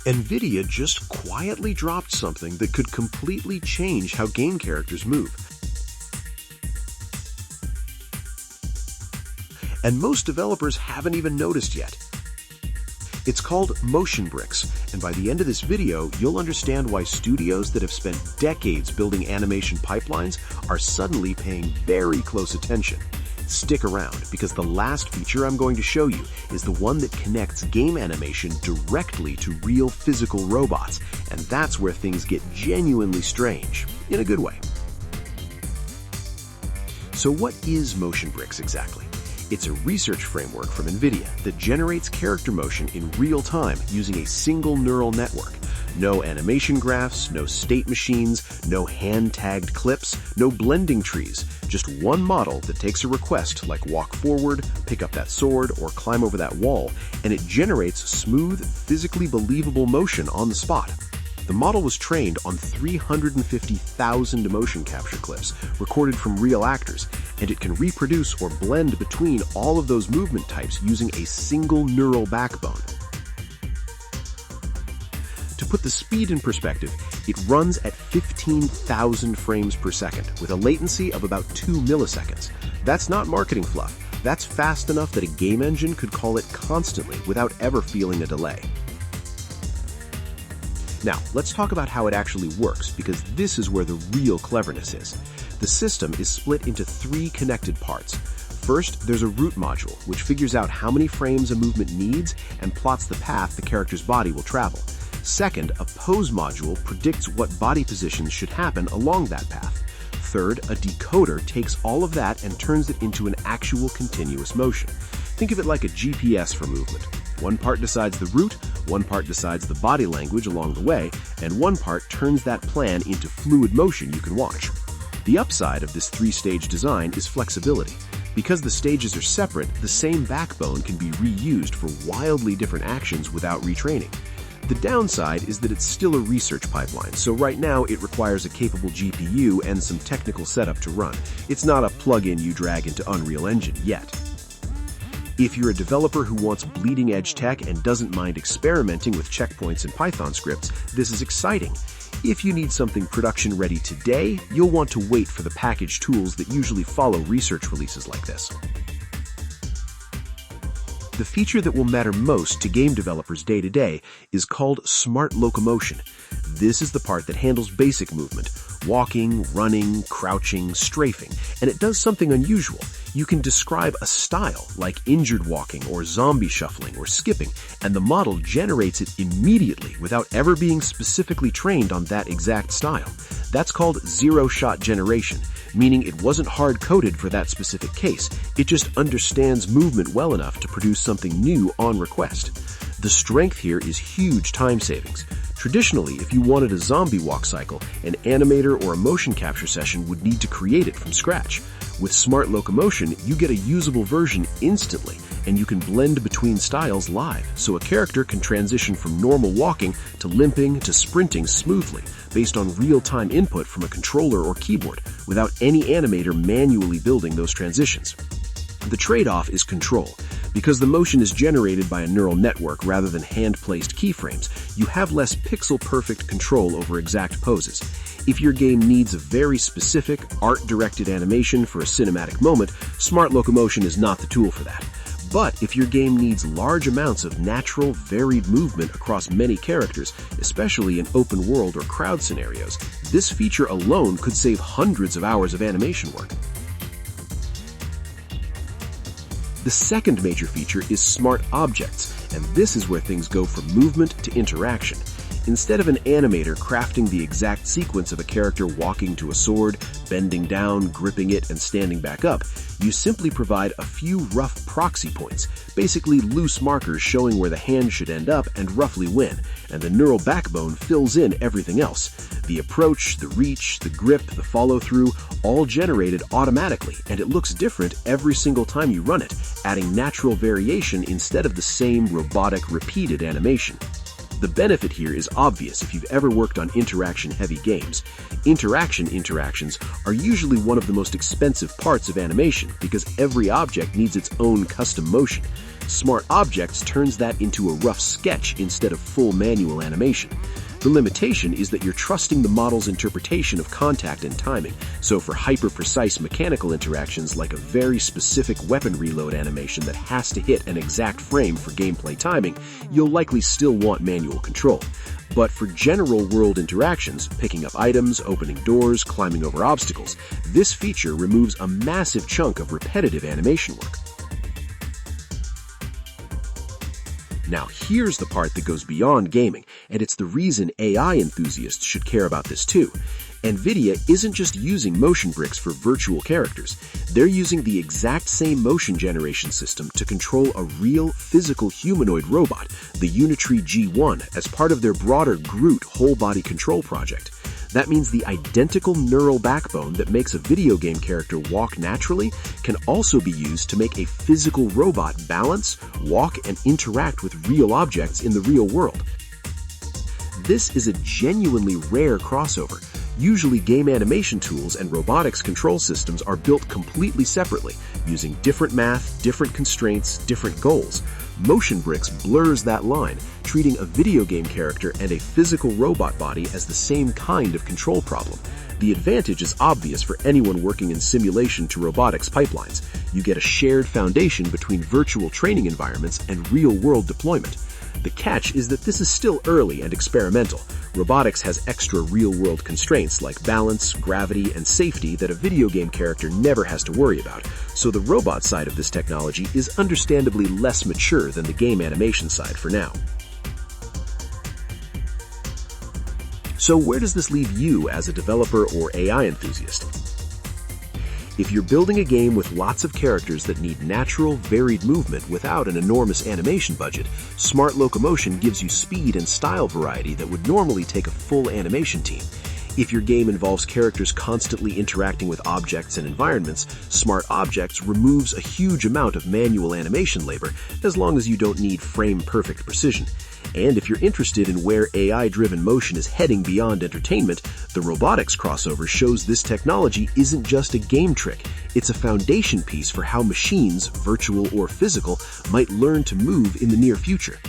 NVIDIA just quietly dropped something that could completely change how game characters move. And most developers haven't even noticed yet. It's called MotionBricks, and by the end of this video, you'll understand why studios that have spent decades building animation pipelines are suddenly paying very close attention. Stick around, because the last feature I'm going to show you is the one that connects game animation directly to real physical robots, and that's where things get genuinely strange, in a good way. So what is MotionBricks exactly? It's a research framework from NVIDIA that generates character motion in real time using a single neural network. No animation graphs, no state machines, no hand-tagged clips, no blending trees. Just one model that takes a request like walk forward, pick up that sword, or climb over that wall, and it generates smooth, physically believable motion on the spot. The model was trained on 350,000 motion capture clips recorded from real actors, and it can reproduce or blend between all of those movement types using a single neural backbone. To put the speed in perspective, it runs at 15,000 frames per second with a latency of about 2 milliseconds. That's not marketing fluff. That's fast enough that a game engine could call it constantly without ever feeling a delay. Now, let's talk about how it actually works, because this is where the real cleverness is. The system is split into 3 connected parts. First, there's a root module, which figures out how many frames a movement needs and plots the path the character's body will travel. Second, a pose module predicts what body positions should happen along that path. Third, a decoder takes all of that and turns it into an actual continuous motion. Think of it like a GPS for movement. One part decides the route, one part decides the body language along the way, and one part turns that plan into fluid motion you can watch. The upside of this 3-stage design is flexibility. Because the stages are separate, the same backbone can be reused for wildly different actions without retraining. The downside is that it's still a research pipeline, so right now it requires a capable GPU and some technical setup to run. It's not a plug-in you drag into Unreal Engine yet. If you're a developer who wants bleeding-edge tech and doesn't mind experimenting with checkpoints and Python scripts, this is exciting. If you need something production-ready today, you'll want to wait for the packaged tools that usually follow research releases like this. The feature that will matter most to game developers day-to-day is called Smart Locomotion. This is the part that handles basic movement: walking, running, crouching, strafing, and it does something unusual. You can describe a style, like injured walking or zombie shuffling or skipping, and the model generates it immediately without ever being specifically trained on that exact style. That's called zero-shot generation, meaning it wasn't hard-coded for that specific case. It just understands movement well enough to produce something new on request. The strength here is huge time savings. Traditionally, if you wanted a zombie walk cycle, an animator or a motion capture session would need to create it from scratch. With Smart Locomotion, you get a usable version instantly, and you can blend between styles live, so a character can transition from normal walking to limping to sprinting smoothly, based on real-time input from a controller or keyboard, without any animator manually building those transitions. The trade-off is control. Because the motion is generated by a neural network rather than hand-placed keyframes, you have less pixel-perfect control over exact poses. If your game needs a very specific, art-directed animation for a cinematic moment, Smart Locomotion is not the tool for that. But if your game needs large amounts of natural, varied movement across many characters, especially in open-world or crowd scenarios, this feature alone could save hundreds of hours of animation work. The second major feature is Smart Objects, and this is where things go from movement to interaction. Instead of an animator crafting the exact sequence of a character walking to a sword, bending down, gripping it, and standing back up, you simply provide a few rough proxy points, basically loose markers showing where the hand should end up and roughly when, and the neural backbone fills in everything else. The approach, the reach, the grip, the follow-through, all generated automatically, and it looks different every single time you run it, adding natural variation instead of the same robotic, repeated animation. The benefit here is obvious if you've ever worked on interaction-heavy games. Interactions are usually one of the most expensive parts of animation because every object needs its own custom motion. Smart Objects turns that into a rough sketch instead of full manual animation. The limitation is that you're trusting the model's interpretation of contact and timing, so for hyper-precise mechanical interactions like a very specific weapon reload animation that has to hit an exact frame for gameplay timing, you'll likely still want manual control. But for general-world interactions, picking up items, opening doors, climbing over obstacles, this feature removes a massive chunk of repetitive animation work. Now here's the part that goes beyond gaming, and it's the reason AI enthusiasts should care about this too. NVIDIA isn't just using MotionBricks for virtual characters. They're using the exact same motion generation system to control a real, physical humanoid robot, the Unitree G1, as part of their broader Groot whole-body control project. That means the identical neural backbone that makes a video game character walk naturally can also be used to make a physical robot balance, walk, and interact with real objects in the real world. This is a genuinely rare crossover. Usually, game animation tools and robotics control systems are built completely separately, using different math, different constraints, different goals. MotionBricks blurs that line, treating a video game character and a physical robot body as the same kind of control problem. The advantage is obvious for anyone working in simulation to robotics pipelines. You get a shared foundation between virtual training environments and real-world deployment. The catch is that this is still early and experimental. Robotics has extra real-world constraints like balance, gravity, and safety that a video game character never has to worry about, so the robot side of this technology is understandably less mature than the game animation side for now. So where does this leave you as a developer or AI enthusiast? If you're building a game with lots of characters that need natural, varied movement without an enormous animation budget, Smart Locomotion gives you speed and style variety that would normally take a full animation team. If your game involves characters constantly interacting with objects and environments, Smart Objects removes a huge amount of manual animation labor, as long as you don't need frame-perfect precision. And if you're interested in where AI-driven motion is heading beyond entertainment, the robotics crossover shows this technology isn't just a game trick. It's a foundation piece for how machines, virtual or physical, might learn to move in the near future.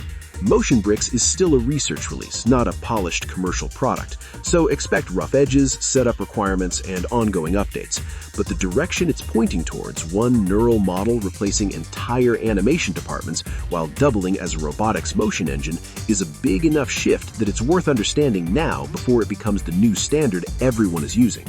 MotionBricks is still a research release, not a polished commercial product, so expect rough edges, setup requirements, and ongoing updates. But the direction it's pointing towards, one neural model replacing entire animation departments while doubling as a robotics motion engine, is a big enough shift that it's worth understanding now before it becomes the new standard everyone is using.